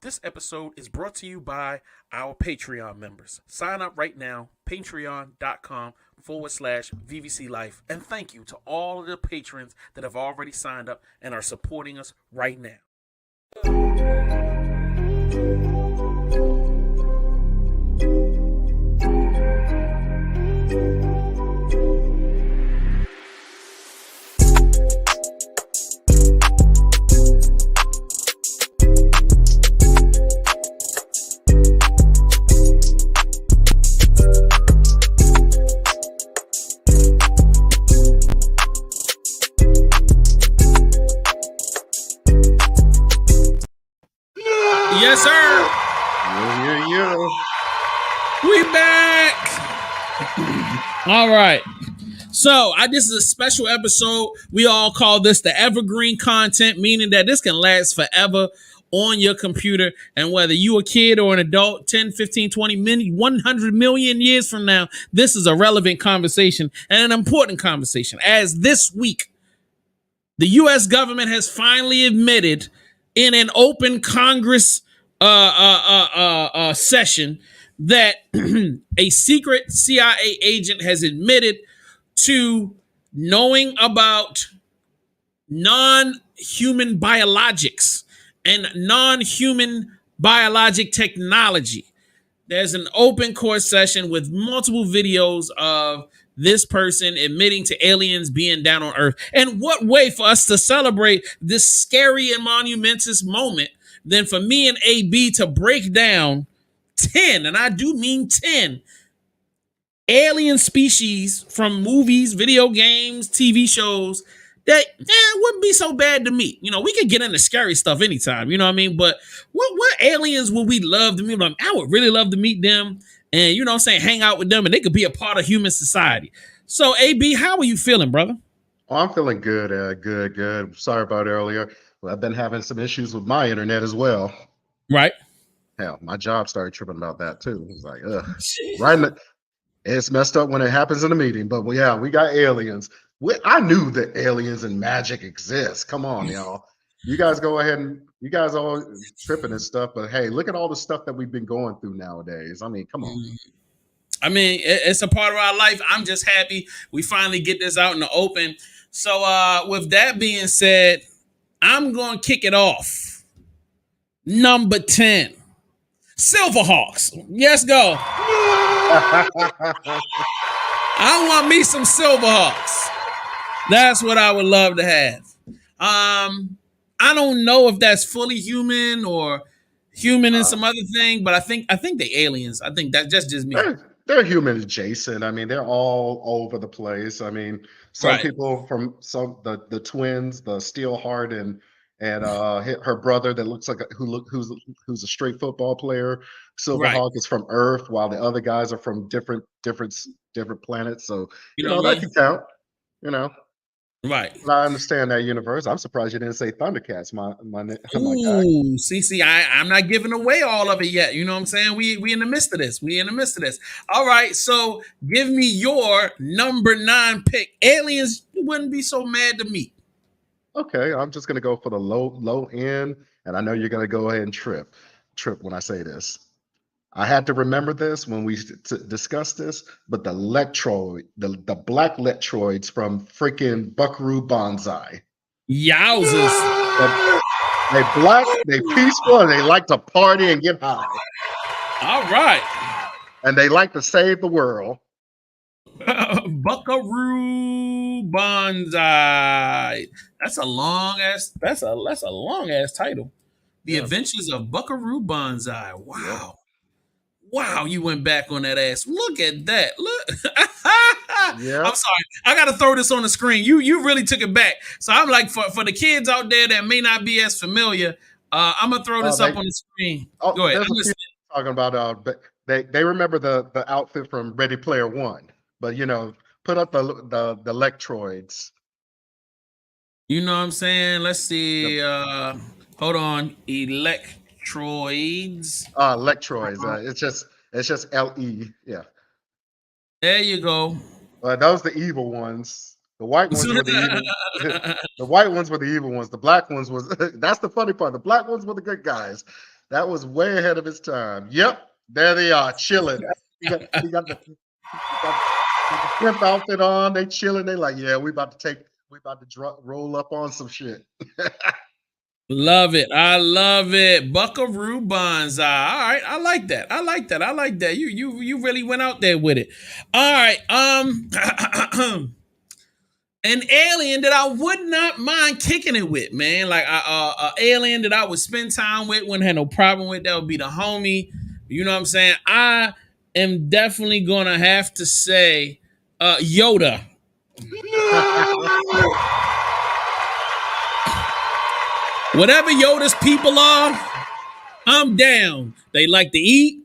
This episode is brought to you by our Patreon members. Sign up right now, patreon.com/VVC Life. And thank you to all of the patrons that have already signed up and are supporting us right now. Yes, sir. Yeah. We back. All right. So this is a special episode. We all call this the evergreen content, meaning that this can last forever on your computer. And whether you a kid or an adult, 10, 15, 20, 100 million years from now, this is a relevant conversation and an important conversation. As this week, the U.S. government has finally admitted in an open Congress session that a secret CIA agent has admitted to knowing about non-human biologics and non-human biologic technology. There's an open court session with multiple videos of this person admitting to aliens being down on Earth. And what way for us to celebrate this scary and monumentous moment than for me and AB to break down 10, and I do mean 10, alien species from movies, video games, TV shows that wouldn't be so bad to meet. You know, we could get into scary stuff anytime, you know what I mean? But what aliens would we love to meet? I would really love to meet them and, you know what I'm saying, hang out with them and they could be a part of human society. So, AB, how are you feeling, brother? Oh, I'm feeling good. Good. Sorry about earlier. Well, I've been having some issues with my internet as well. Right. Hell, my job started tripping about that too. It's like, right. It's messed up when it happens in a meeting, but we got aliens. I knew that aliens and magic exist. Come on, y'all. You guys go ahead and you guys all tripping and stuff, but hey, look at all the stuff that we've been going through nowadays. I mean, come on. I mean, it's a part of our life. I'm just happy we finally get this out in the open. So with that being said, I'm going to kick it off. Number 10, Silverhawks. Yes, go. I want me some Silverhawks. That's what I would love to have. I don't know if that's fully human or human and some other thing, but I think they aliens. I think that's just me. They're human adjacent. I mean, they're all over the place. I mean, some people from the twins, the Steelheart and her brother that looks like who's a straight football player. Silverhawk is from Earth, while the other guys are from different planets. So you know that can count. You know. Right. But I understand that universe. I'm surprised you didn't say Thundercats, my guy. Ooh, see, I'm not giving away all of it yet. You know what I'm saying? We in the midst of this. All right, so give me your number 9 pick. Aliens, you wouldn't be so mad to meet. Okay, I'm just gonna go for the low end, and I know you're gonna go ahead and trip when I say this. I had to remember this when we discussed this, but the Lectroid, the black Lectroids from freaking Buckaroo Banzai. Yowzers. They black, they peaceful, and they like to party and get high. All right. And they like to save the world. Buckaroo Banzai. That's a long ass title. The Adventures of Buckaroo Banzai. Wow. Yep. Wow, you went back on that ass. Look at that. Look. Yeah. I'm sorry. I got to throw this on the screen. You really took it back. So I'm like, for the kids out there that may not be as familiar, I'm going to throw this up on the screen. Go ahead. Talking about, but they remember the outfit from Ready Player One. But, you know, put up the Lectroids. You know what I'm saying? Let's see. Hold on. Electroids. Lectroids. It's just LE. Yeah. There you go. Those are the evil ones. The white ones were the evil. The white ones were the evil ones. The black ones was. That's the funny part. The black ones were the good guys. That was way ahead of his time. Yep, there they are, chilling. He got the pimp outfit on. They chilling. They like, yeah, we about to roll up on some shit. Love it. I love it. Buckaroo Banzai. All right. I like that. I like that. I like that. You really went out there with it. All right. An alien that I would not mind kicking it with, man. Like a alien that I would spend time with, wouldn't have no problem with. That would be the homie. You know what I'm saying? I am definitely gonna have to say Yoda. Whatever Yoda's people are, I'm down. They like to eat,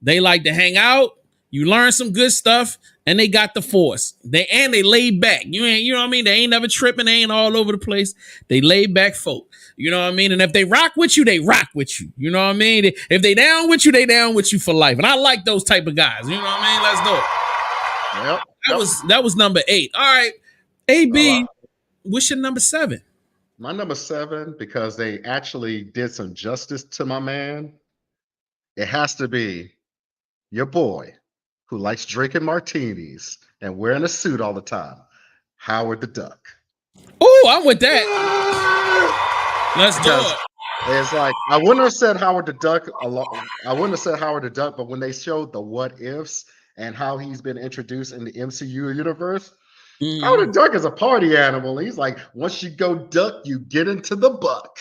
they like to hang out. You learn some good stuff, and they got the force. They laid back. You know what I mean? They ain't never tripping. They ain't all over the place. They laid back folk. You know what I mean? And if they rock with you, they rock with you. You know what I mean? If they down with you, they down with you for life. And I like those type of guys. You know what I mean? Let's do it. Yep. That was number 8. All right. AB, what's your number 7? My number 7, because they actually did some justice to my man, it has to be your boy who likes drinking martinis and wearing a suit all the time, Howard the Duck. Oh, I'm with that. Let's do it. It's like I wouldn't have said Howard the Duck a lot. I wouldn't have said Howard the Duck, but when they showed the what ifs and how he's been introduced in the MCU universe, Howard the Duck is a party animal. He's like, once you go duck, you get into the buck.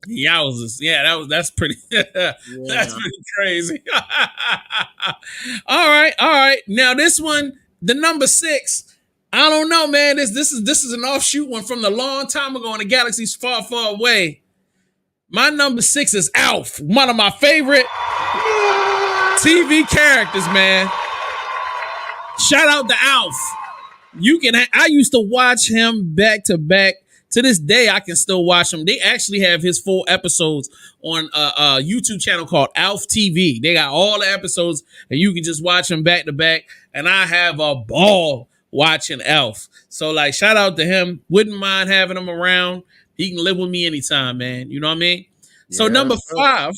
Yowzers. Yeah, that's pretty that's pretty crazy. All right. Now this one, the number 6. I don't know, man. This is an offshoot one from the long time ago in the galaxies far, far away. My number 6 is Alf, one of my favorite TV characters, man. Shout out to Alf. I used to watch him back to back. To this day, I can still watch him. They actually have his full episodes on a YouTube channel called Alf TV. They got all the episodes, and you can just watch them back to back. And I have a ball watching Alf. So, like, shout out to him. Wouldn't mind having him around. He can live with me anytime, man. You know what I mean? So, number 5.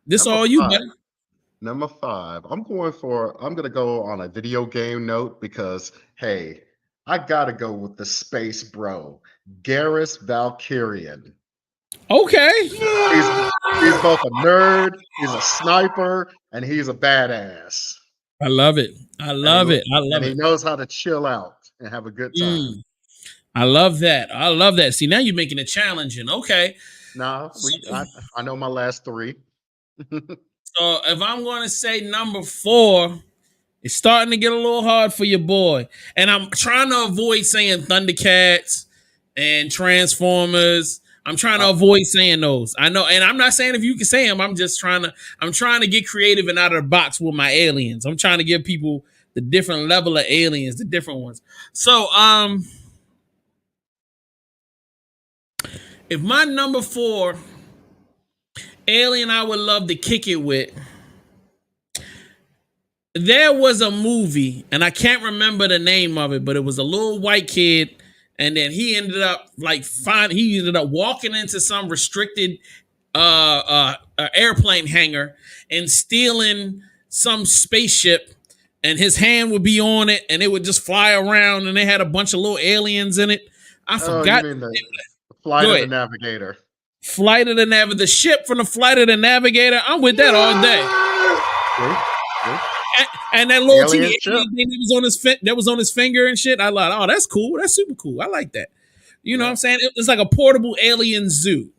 This all you, buddy. Number 5. I'm going to go on a video game note because, hey, I got to go with the space bro, Garrus Valkyrian. Okay. He's both a nerd, he's a sniper, and he's a badass. I love it. And he knows how to chill out and have a good time. I love that. See, now you're making it challenging. Okay. Nah, I know my last 3. So if I'm going to say number 4, it's starting to get a little hard for your boy. And I'm trying to avoid saying Thundercats and Transformers. I'm trying to avoid saying those. I know, and I'm not saying if you can say them. I'm trying to get creative and out of the box with my aliens. I'm trying to give people the different level of aliens, the different ones. So, if my number 4 alien I would love to kick it with, there was a movie, and I can't remember the name of it, but it was a little white kid, and then he ended up walking into some restricted airplane hangar and stealing some spaceship, and his hand would be on it, and it would just fly around, and they had a bunch of little aliens in it. I forgot. You mean the Flight of the Navigator. Flight of the Navigator. The ship from the Flight of the Navigator. I'm with that all day. And that little teeny thing that was on his finger and shit. I like, oh, that's cool. That's super cool. I like that. You know what I'm saying? It's like a portable alien zoo.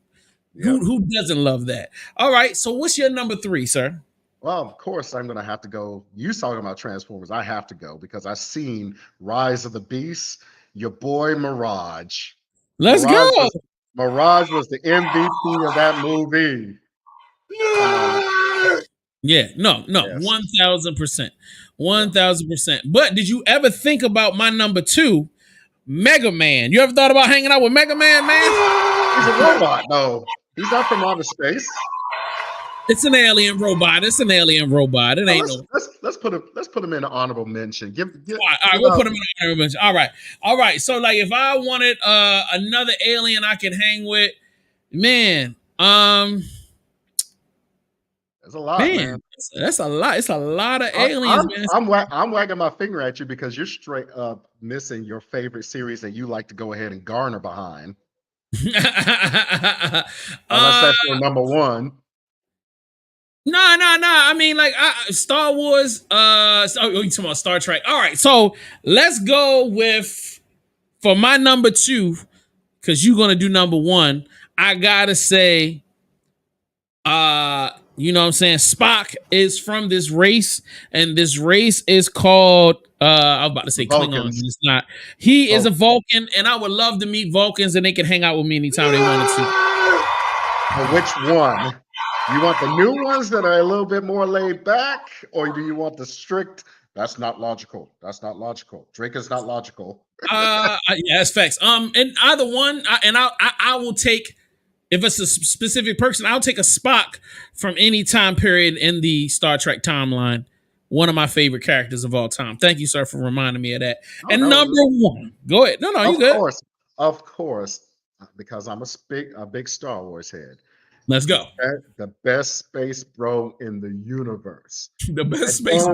Yep. Who doesn't love that? All right. So what's your number 3, sir? Well, of course, I'm going to have to go. You talking about Transformers. I have to go because I've seen Rise of the Beast. Your boy Mirage. Let's go. Mirage was the MVP of that movie. Yeah, no, yes. 1,000%. 1,000%. But did you ever think about my number 2, Mega Man? You ever thought about hanging out with Mega Man, man? He's a robot, though. He's not from outer space. It's an alien robot. It ain't let's put him in an honorable mention. All right, we'll put him in an honorable mention. All right. So like, if I wanted another alien I could hang with, man, It's a lot, Man, man. that's a lot. It's a lot of I'm aliens, I'm man. I'm wagging my finger at you because you're straight up missing your favorite series that you like to go ahead and garner behind. Unless uh that's your number one. no. I mean, like Star Wars. You talking about Star Trek? All right, so let's go with for my number two because you're gonna do number one. I gotta say, you know what I'm saying? Spock is from this race, and this race is called I was about to say Klingon, but Vulcans. it's not. He is a Vulcans. Vulcan, and I would love to meet Vulcans and they can hang out with me anytime they wanted to. But which one? You want the new ones that are a little bit more laid back, or do you want the strict? That's not logical. That's not logical. Drake is not logical. Yeah, that's facts. And either one, I will take if it's a specific person, I'll take a Spock from any time period in the Star Trek timeline. One of my favorite characters of all time. Thank you, sir, for reminding me of that. Oh And no, number one, go ahead. No, you good. of course, because I'm a big Star Wars head. Let's go. The best space bro in the universe. The best And space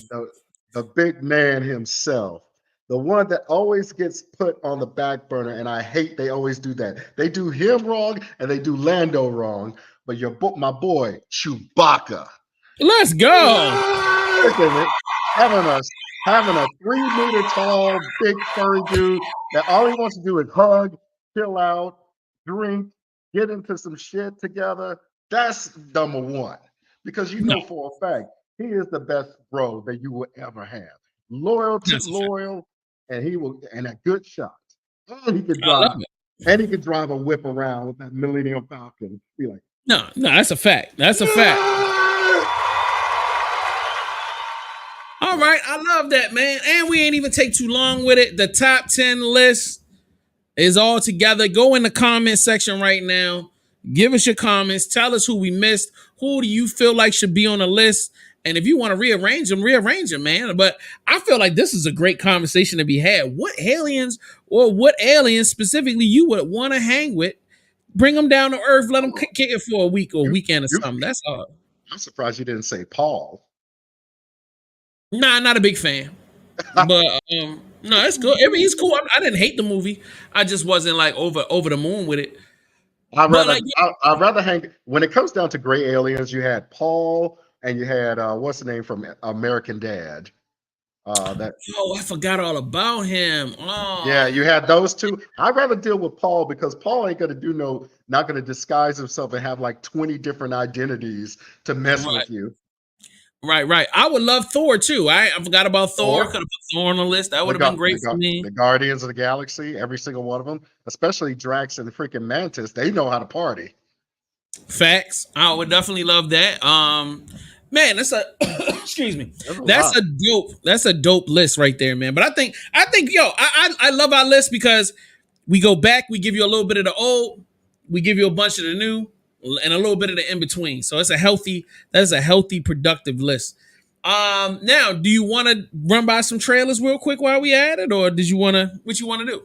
bro. the big man himself, the one that always gets put on the back burner, and I hate they always do that. They do him wrong and they do Lando wrong. But my boy Chewbacca. Let's go. Look at it, having a 3 meter tall, big furry dude that all he wants to do is hug, chill out, drink, get into some shit together. That's number one. Because you No, know for a fact he is the best bro that you will ever have. that's a fact. Loyal, and a good shot. And he could I love drive, it. a whip around with that Millennium Falcon. Be like, No, that's a fact. That's a fact. All right, I love that, man. And we ain't even take too long with it. The top 10 list is all together. Go in the comment section right now. Give us your comments. Tell us who we missed. Who do you feel like should be on the list? And if you want to rearrange them, man. But I feel like this is a great conversation to be had. What aliens specifically you would want to hang with? Bring them down to Earth. Let them kick it for a week or a weekend or something. That's all. I'm surprised you didn't say Paul. Nah, not a big fan. But no, it's good. I mean, he's cool. I didn't hate the movie. I just wasn't like over the moon with it. I'd But rather like, I'd rather hang when it comes down to gray aliens. You had Paul and you had what's the name from American Dad? That oh, I forgot all about him. Yeah, Oh, you had those two. I'd rather deal with Paul because Paul ain't gonna not gonna disguise himself and have like 20 different identities to mess right, with you. right. I would love Thor too. I forgot about Thor. Could Or have put Thor on the list. That would the have been Gu- great for me. the Guardians of the Galaxy, every single one of them, especially Drax and the freaking Mantis, they know how to party. Facts. I would definitely love that. Man, that's a excuse me. There's a lot. That's a dope list right there, man. But I think I love our list because we go back, we give you a little bit of the old, we give you a bunch of the new, and a little bit of the in between. So that's a healthy, productive list. Now, do you want to run by some trailers real quick while we at it, or what you want to do?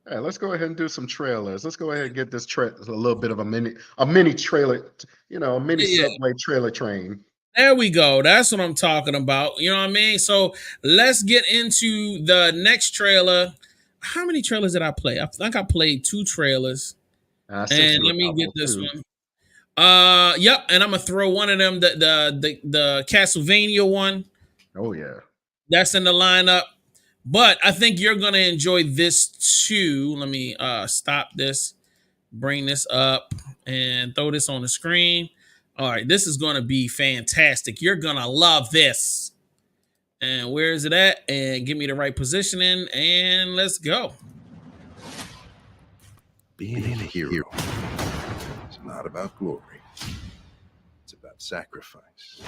Hey, let's go ahead and do some trailers. Let's go ahead and get this a little bit of a mini trailer, a mini Yeah, subway trailer train. there we go. That's what I'm talking about. You know what I mean? So let's get into the next trailer. How many trailers did I play? I think I played 2 trailers. And I sent And you a let me get couple this too. one. Yep. And I'm gonna throw one of them, the Castlevania one. Oh yeah. That's in the lineup. But I think you're gonna enjoy this too. Let me stop this, bring this up, and throw this on the screen. All right, this is gonna be fantastic. You're gonna love this. And where is it at? And give me the right positioning, and let's go. Being a hero is not about glory. It's about sacrifice.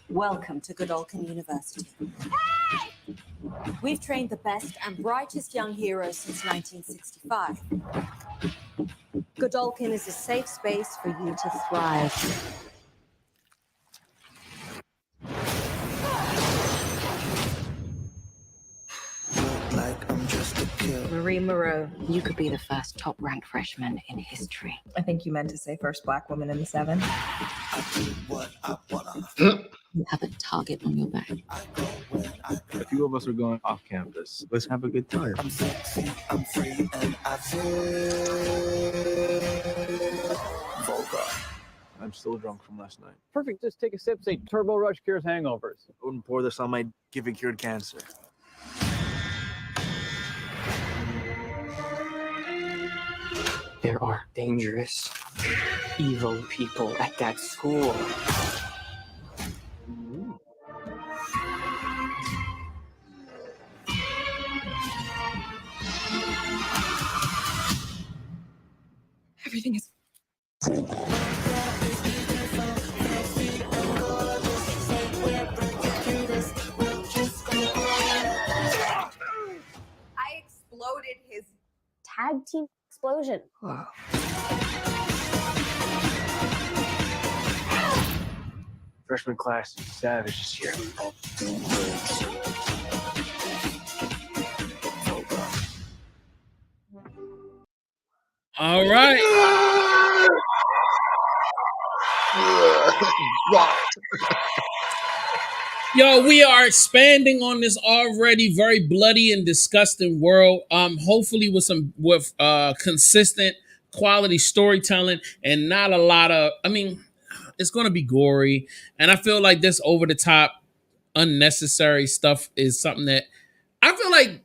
Welcome to Godolphin University. We've trained the best and brightest young heroes since 1965. Godolphin is a safe space for you to thrive. Look like I'm just a killer. Marie Moreau, you could be the first top-ranked freshman in history. I think you meant to say first black woman in the 7. You have a target on your back. A few of us are going off campus. Let's have a good time. I'm sexy, I'm free, and I feel vulgar. I'm still drunk from last night. Perfect. Just take a sip. Say Turbo Rush cures hangovers. I wouldn't pour this on my given cured cancer. There are dangerous, evil people at that school. Everything is. I exploded his tag team explosion. Wow. Freshman class is savage this year. All right. Yo, we are expanding on this already very bloody and disgusting world. Hopefully with consistent quality storytelling and not a lot of, it's gonna be gory. And I feel like this over the top, unnecessary stuff is something that I feel like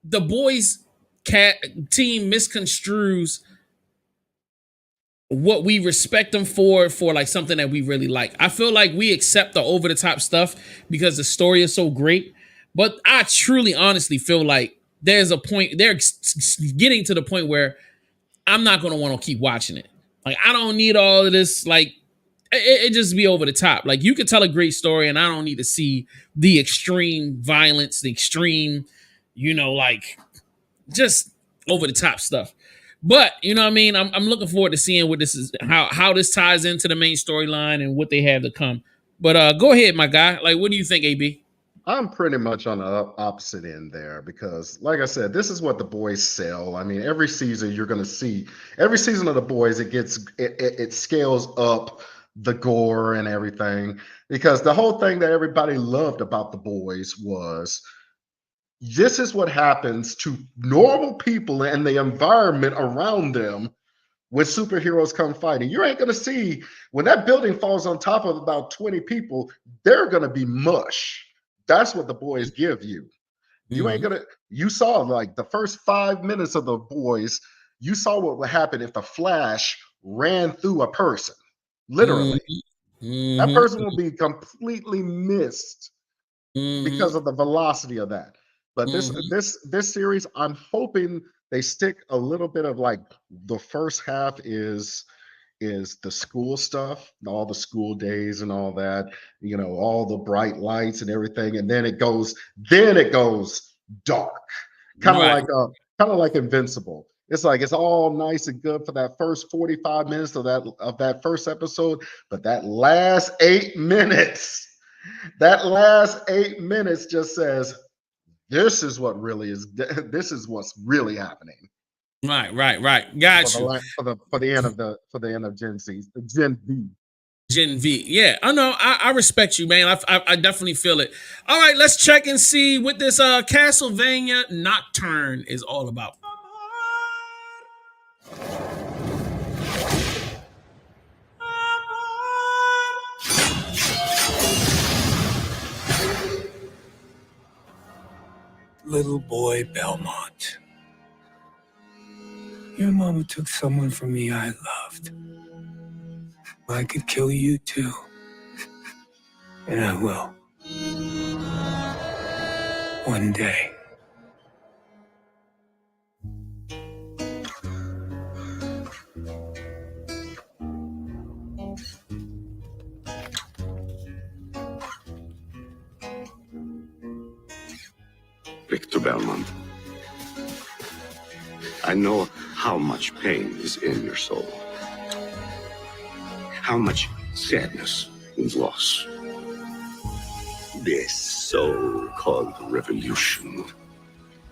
the boys team misconstrues what we respect them for like something that we really like. I feel like we accept the over the top stuff because the story is so great, but I truly honestly feel like there's a point, they're getting to the point where I'm not going to want to keep watching it. Like, I don't need all of this. Like, it just be over the top. Like, you could tell a great story and I don't need to see the extreme violence, the extreme, like just over the top stuff. But you know what I mean? I'm looking forward to seeing what this is, how this ties into the main storyline and what they have to come. But go ahead, my guy. Like, what do you think, AB? I'm pretty much on the opposite end there because, like I said, this is what the boys sell. I mean, every season you're going to see, every season of the boys, it scales up the gore and everything, because the whole thing that everybody loved about the boys was, this is what happens to normal people and the environment around them when superheroes come fighting. You ain't going to see, when that building falls on top of about 20 people, they're going to be mush. That's what the boys give you. You ain't going to, you saw like the first 5 minutes of the boys, you saw what would happen if the Flash ran through a person. Literally. That person will be completely missed because of the velocity of that. But this series, I'm hoping they stick a little bit of, like, the first half is the school stuff, all the school days and all that, all the bright lights and everything, and then it goes dark, kind of like Invincible. It's like it's all nice and good for that first 45 minutes of that first episode, but that last 8 minutes, just says, this is what really is. This is what's really happening. Right. Got you. For the end of Gen Z, Gen V. Gen V. Yeah, I know. I respect you, man. I definitely feel it. All right, let's check and see what this Castlevania Nocturne is all about. Little boy Belmont. Your mama took someone from me I loved. I could kill you too. And I will. One day. Victor Belmont, I know how much pain is in your soul, how much sadness and loss. This so-called revolution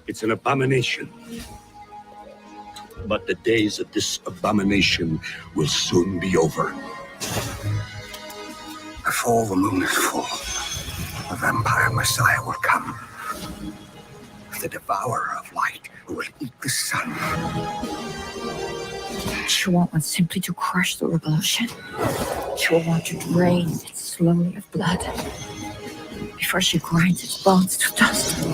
It's an abomination. But the days of this abomination will soon be over. Before the moon is full, the vampire messiah will come. The devourer of light who will eat the sun. She won't want simply to crush the revolution. She will want to drain it slowly of blood before she grinds its bones to dust.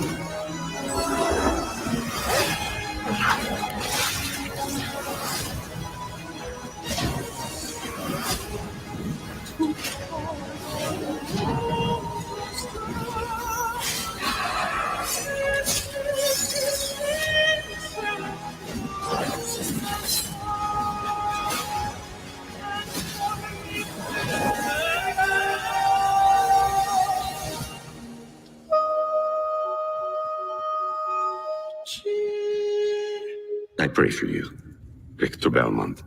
I pray for you, Victor Belmont.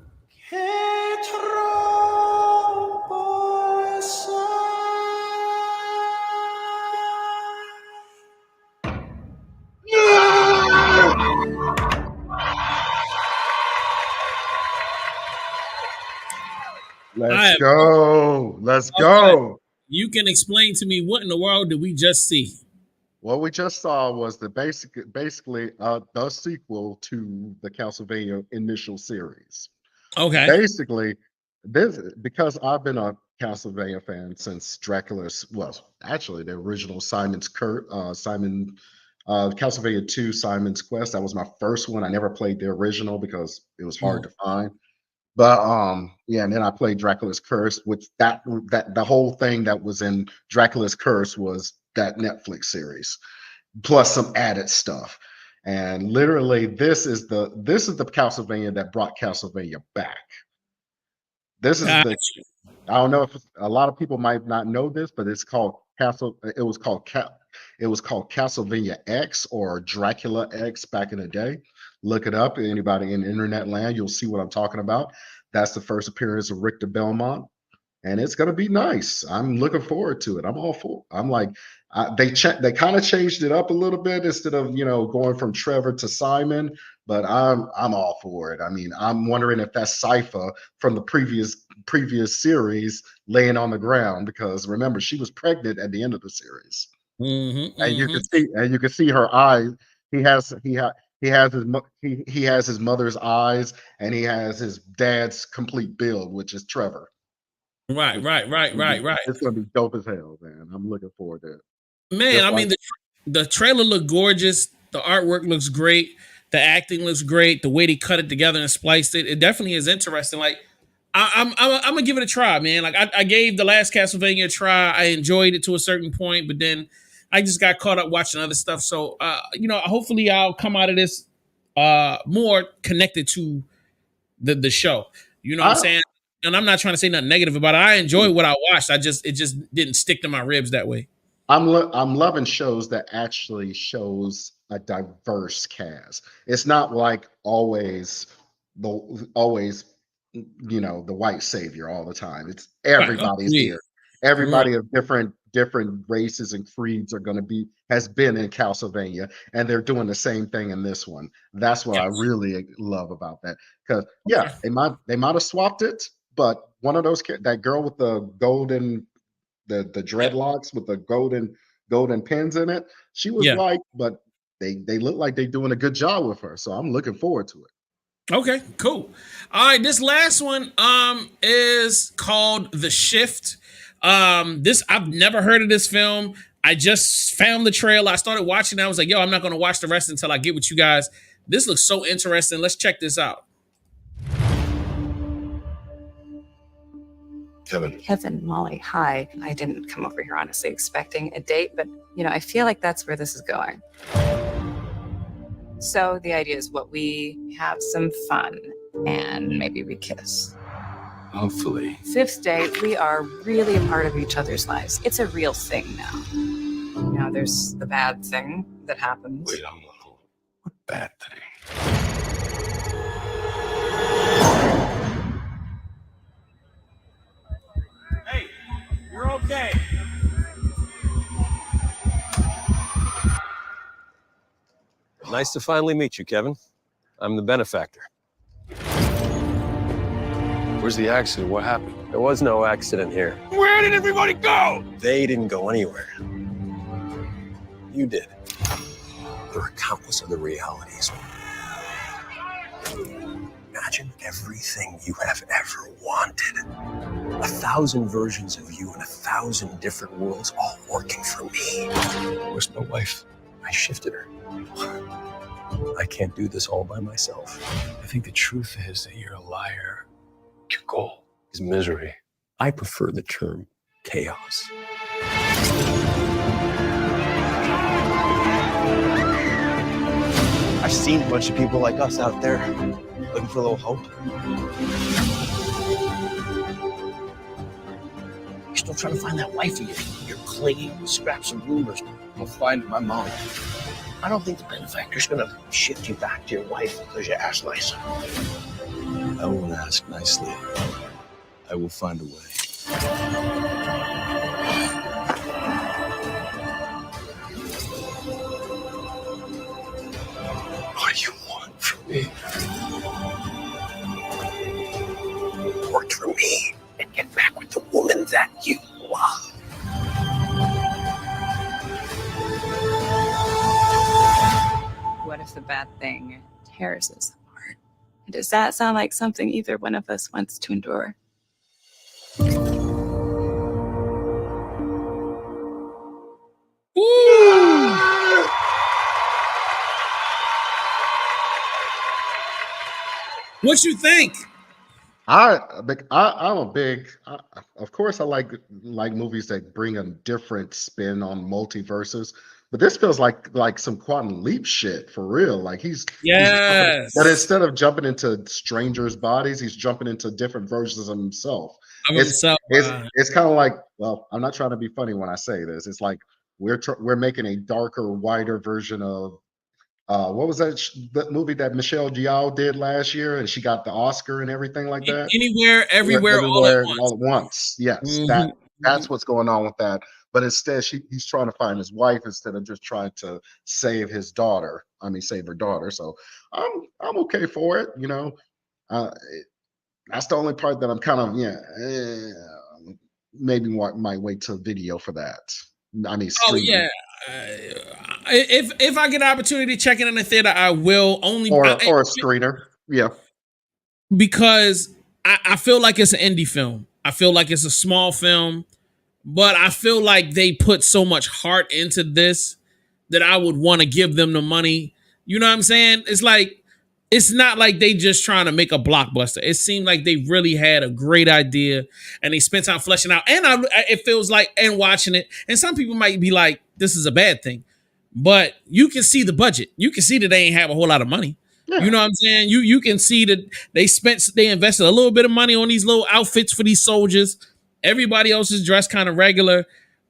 Let's go. Let's go. You can explain to me what in the world did we just see? What we just saw was basically the sequel to the Castlevania initial series. Okay. Basically, this because I've been a Castlevania fan since Dracula's, well, actually the original Castlevania 2 Simon's Quest. That was my first one. I never played the original because it was hard to find. But yeah, and then I played Dracula's Curse, which that the whole thing that was in Dracula's Curse was that Netflix series, plus some added stuff. And literally, this is the Castlevania that brought Castlevania back. This is the I don't know if a lot of people might not know this, but it's called it was called Castlevania X or Dracula X back in the day. Look it up. Anybody in internet land, you'll see what I'm talking about. That's the first appearance of Richter Belmont, and it's gonna be nice. I'm looking forward to it. I'm all for. I'm like, they kind of changed it up a little bit instead of going from Trevor to Simon, but I'm all for it. I mean, I'm wondering if that's Sypha from the previous series laying on the ground, because remember she was pregnant at the end of the series, and you can see her eyes. He has his mother's eyes, and he has his dad's complete build, which is Trevor. Right. It's gonna be dope as hell, man. I'm looking forward to it. Man, I mean, the trailer looked gorgeous. The artwork looks great. The acting looks great. The way they cut it together and spliced it, it definitely is interesting. Like, I'm gonna give it a try, man. Like, I gave the last Castlevania a try. I enjoyed it to a certain point, but then I just got caught up watching other stuff. So, hopefully I'll come out of this more connected to the show. You know what I'm saying? And I'm not trying to say nothing negative about it. I enjoyed what I watched. It just didn't stick to my ribs that way. I'm loving shows that actually shows a diverse cast. It's not like always the white savior all the time. It's everybody's here. Everybody of different races and creeds has been in Castlevania, and they're doing the same thing in this one. That's what I really love about that. Because they might have swapped it, but one of those, that girl with the golden the dreadlocks with the golden pins in it, she was white, but they look like they're doing a good job with her. So I'm looking forward to it. Okay, cool. All right, this last one is called The Shift. This, I've never heard of this film. I just found the trailer. I started watching it. I was like, yo, I'm not going to watch the rest until I get with you guys. This looks so interesting. Let's check this out. Kevin, Molly, hi. I didn't come over here honestly expecting a date, but I feel like that's where this is going. So the idea is what we have some fun and maybe we kiss. Hopefully. Fifth date, we are really a part of each other's lives. It's a real thing now. There's the bad thing that happens. Wait a little. What bad thing? Hey, you're okay. Nice to finally meet you, Kevin. I'm the benefactor. Where's the accident? What happened? There was no accident here. Where did everybody go? They didn't go anywhere. You did. There are countless other realities. Imagine everything you have ever wanted. 1,000 versions of you in 1,000 different worlds, all working for me. Where's my wife? I shifted her. I can't do this all by myself. I think the truth is that you're a liar. Your goal is misery. I prefer the term chaos. I've seen a bunch of people like us out there looking for a little hope. You're still trying to find that wife of yours. You're clinging to scraps of rumors. I'll find my mom. I don't think the benefactor's gonna shift you back to your wife because you asked nice. I won't ask nicely. I will find a way. What do you want from me? Work for me and get back with the woman that you love. What if the bad thing tears us apart? Does that sound like something either one of us wants to endure? What you think? I'm a big. Of course, I like movies that bring a different spin on multiverses. But this feels like some quantum leap shit for real. Like Yes. but instead of jumping into strangers' bodies, he's jumping into different versions of himself. It's kind of like, well, I'm not trying to be funny when I say this. It's like we're making a darker, wider version of what was that movie that Michelle Yeoh did last year, and she got the Oscar and everything like that? Anywhere, everywhere, all at once. All at once. Yes, Mhm. that's what's going on with that. But instead, he's trying to find his wife instead of just trying to save his daughter. I mean, save her daughter. So I'm okay for it. You know, that's the only part that I'm kind of maybe might wait till video for that. I mean, streaming. Oh yeah. If I get an opportunity to check it in the theater, I will. Only or a screener. Yeah. Because I feel like it's an indie film. I feel like it's a small film, but I feel like they put so much heart into this that I would want to give them the money. You know what I'm saying? It's not like they just trying to make a blockbuster. It seemed like they really had a great idea and they spent time fleshing out. And it feels like, and watching it, and some people might be like, this is a bad thing, but you can see the budget. You can see that they ain't have a whole lot of money. Yeah. You know what I'm saying? You can see that they invested a little bit of money on these little outfits for these soldiers. Everybody else is dressed kind of regular.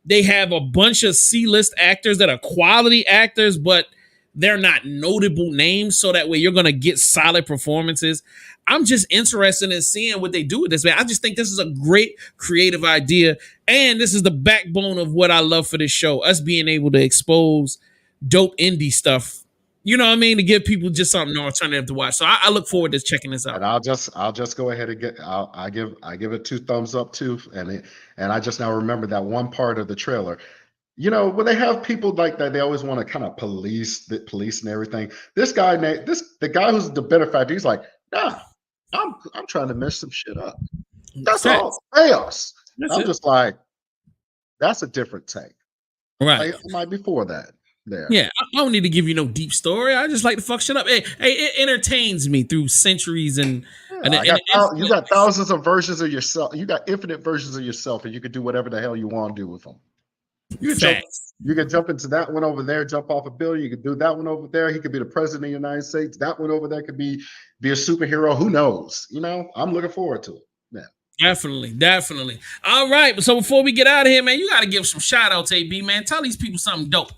They have a bunch of C-list actors that are quality actors, but they're not notable names, so that way you're going to get solid performances. I'm just interested in seeing what they do with this, man. I just think this is a great creative idea, and this is the backbone of what I love for this show, us being able to expose dope indie stuff. You know what I mean? To give people just something alternative to watch. So I look forward to checking this out. And I'll just go ahead and I give it 2 thumbs up too. And I just now remember that one part of the trailer. You know, when they have people like that, they always want to kind of police and everything. The guy who's the benefactor, he's like, nah, I'm trying to mess some shit up. That's all. Chaos. I'm just like, that's a different take. Right. I might be for that. There. Yeah, I don't need to give you no deep story. I just like to fuck shit up. Hey, it entertains me through centuries and you got thousands of versions of yourself. You got infinite versions of yourself, and you can do whatever the hell you want to do with them. You can jump into that one over there, jump off a building. You could do that one over there. He could be the president of the United States. That one over there could be a superhero. Who knows? You know, I'm looking forward to it. Yeah. Definitely. All right. So before we get out of here, man, you got to give some shout outs, AB, man. Tell these people something dope.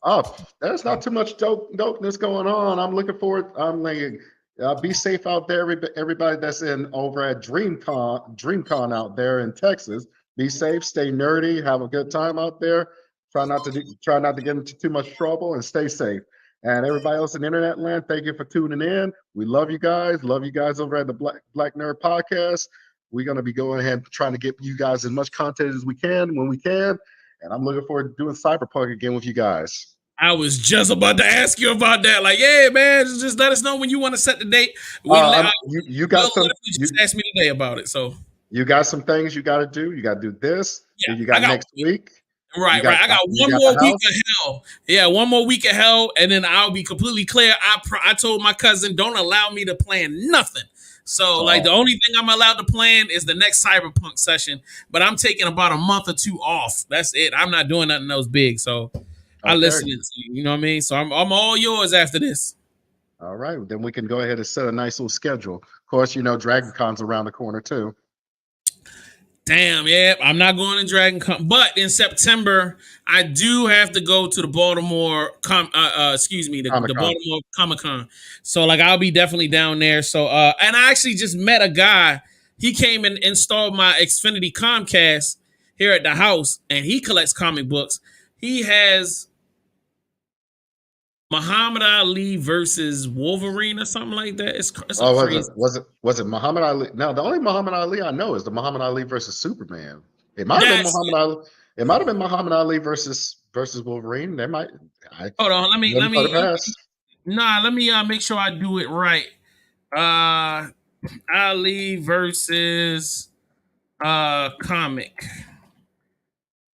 Oh, there's not too much dopeness going on. I'm looking forward. I'm like, be safe out there, everybody that's over at DreamCon out there in Texas. Be safe, stay nerdy, have a good time out there. Try not to get into too much trouble, and stay safe. And everybody else in internet land, thank you for tuning in. We love you guys. Love you guys over at the Black Nerd Podcast. We're going to be going ahead and trying to get you guys as much content as we can when we can. And I'm looking forward to doing Cyberpunk again with you guys. I was just about to ask you about that. Like, yeah, man, just let us know when you want to set the date. You got some. You just asked me today about it. So you got some things you got to do. You got to do this. Yeah, you got next week. Right. I got one more week of hell. Yeah, one more week of hell, and then I'll be completely clear. I told my cousin, don't allow me to plan nothing. So, like, the only thing I'm allowed to plan is the next Cyberpunk session, but I'm taking about a month or two off. That's it. I'm not doing nothing else big. So, I listen to you. You know what I mean? So, I'm all yours after this. All right. Then we can go ahead and set a nice little schedule. Of course, you know, Dragon Con's around the corner, too. Damn, yeah, I'm not going to Dragon Con, but in September I do have to go to the Baltimore, the Baltimore Comic-Con. So like I'll be definitely down there. So and I actually just met a guy. He came and installed my Xfinity Comcast here at the house, and he collects comic books. He has Muhammad Ali versus Wolverine or something like that. It's crazy. Was it Muhammad Ali? No, the only Muhammad Ali I know is the Muhammad Ali versus Superman. It might have been Muhammad Ali. It might have been Muhammad Ali versus Wolverine. They might. Hold on, let me make sure I do it right. Ali versus comic.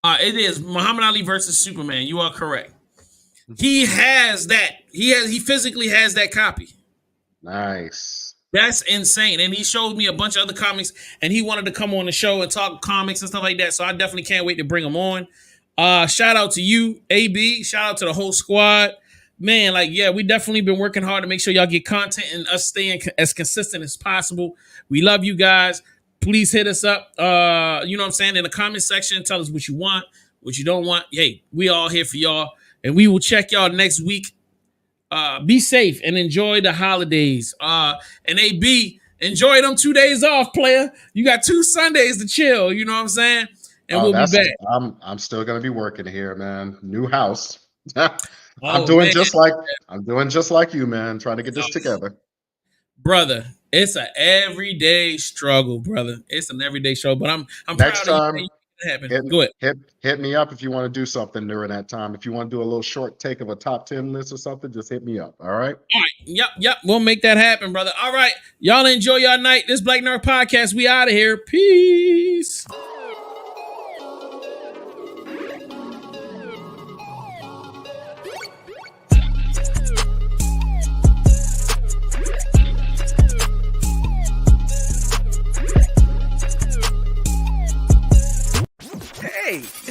It is Muhammad Ali versus Superman. You are correct. He has that. He physically has that copy. Nice. That's insane. And he showed me a bunch of other comics, and he wanted to come on the show and talk comics and stuff like that. So I definitely can't wait to bring him on. Shout out to you, AB. Shout out to the whole squad. Man, like, yeah, we definitely been working hard to make sure y'all get content and us staying as consistent as possible. We love you guys. Please hit us up. You know what I'm saying? In the comment section, tell us what you want, what you don't want. Hey, we all here for y'all. And we will check y'all next week. Be safe and enjoy the holidays. And AB, enjoy them 2 days off, player. You got 2 Sundays to chill. You know what I'm saying? And we'll be back. I'm still gonna be working here, man. New house. I'm doing just like you, man. Trying to get this together, brother. It's an everyday struggle, brother. It's an everyday struggle. But I'm next proud time. of you. Go ahead. Hit me up if you want to do something during that time. If you want to do a little short take of a top 10 list or something, just hit me up. All right. All right. Yep. We'll make that happen, brother. All right. Y'all enjoy your night. This Black Nerd Podcast. We out of here. Peace. Hey,